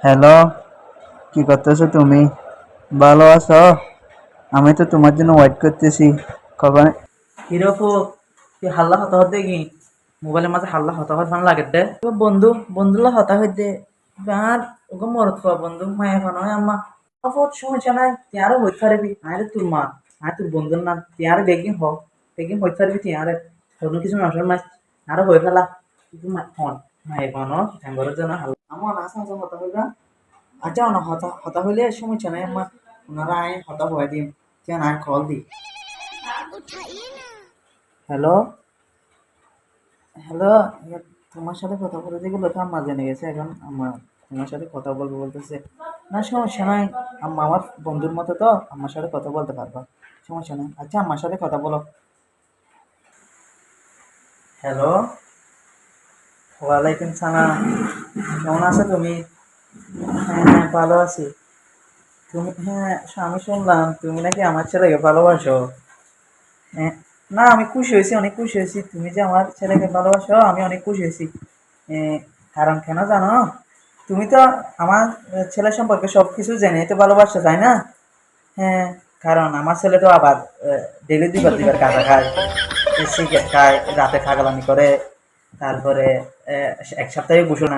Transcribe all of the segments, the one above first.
Hello, কি করতেছো তুমি? ভালো আছো? আমি তো তোমার জন্য ওয়েট করতেছি। কবে? হিরোপু তুই হাল্লা হতা হতে কি মোবাইলের মাঝে হাল্লা হতা হত ভালো লাগে দে তো বন্ধুলা হতা হইতে আর ওকে মরত পাওয়া বন্ধু মায়া ফানো আম্মা অপর সমস্যা নাই তুই আরো হইতে পারবি আরে তোর মা আর তোর বন্ধুর নাম তুই আরো বেগিং হইতে পারবি তুই আরে কোনো কিছু নষ্ট মাস আরো হয়ে ফেলা কিন্তু ফোন মায়া ফানো ঠ্যাঙ্গরের জন্য হাল্লা আমার আসা আসা হতা হইবা আচ্ছা না হতা হতা হইলে সমস্যা নাই আম্মা ওনারা আয় হতা হয়ে দিম তুই আর কল দি হ্যালো হ্যালো, তোমার সাথে কথা বলতে গেলে তো আম্মা জেনে গেছে এখন আম্মা তোমার সাথে কথা বলবো বলতেছে। না সমস্যা নাই, আম্মা আমার বন্ধুর মতো তো আমার সাথে কথা বলতে পারবা, সমস্যা নাই। আচ্ছা আমার সাথে কথা বলো। হ্যালো, ওয়ালাইকুম সালাম। কেমন আছো তুমি? হ্যাঁ হ্যাঁ ভালো আছি। তুমি হ্যাঁ আমি শুনলাম তুমি নাকি আমার ছেলেকে ভালোবাসো। হ্যাঁ, না আমি খুশি হয়েছি, অনেক খুশি হয়েছি তুমি যে আমার ছেলেকে ভালোবাসো, আমি অনেক খুশি হয়েছি। এ, কারণ কেন জানো, তুমি তো আমার ছেলের সম্পর্কে সব কিছু জেনে তো ভালোবাসছো তাই না? হ্যাঁ, কারণ আমার ছেলে তো আবার ডেলি দুইবার দুইবার গাঁজা খায়, সিগারেট খায়, রাতে পাগলামি করে, তারপরে এক সপ্তাহে গোসল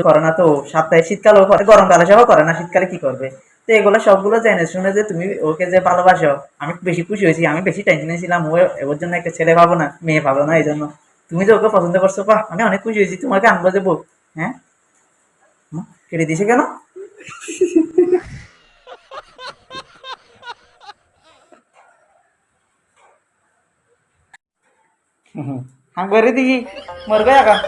করে না তো, সপ্তাহে শীতকালেও করে, গরমকালে সহ করে না, শীতকালে কি করবে? তো এগুলো সবগুলো জেনে শুনে যে তুমি ওকে যে ভালোবাসো, আমি বেশি খুশি হয়েছি, আমি বেশি টেনশনে ছিলাম ও ওর জন্য একটা ছেলে পাবো না, মেয়ে পাবো না, এই জন্য তুমি যে ওকে পছন্দ করছো, বাহ আমি অনেক খুশি হয়েছি, তোমাকে আনবো দেবো। হ্যাঁ, কেটে দিছে কেন? হাঁক বেরি দিঘি মরবে এখন।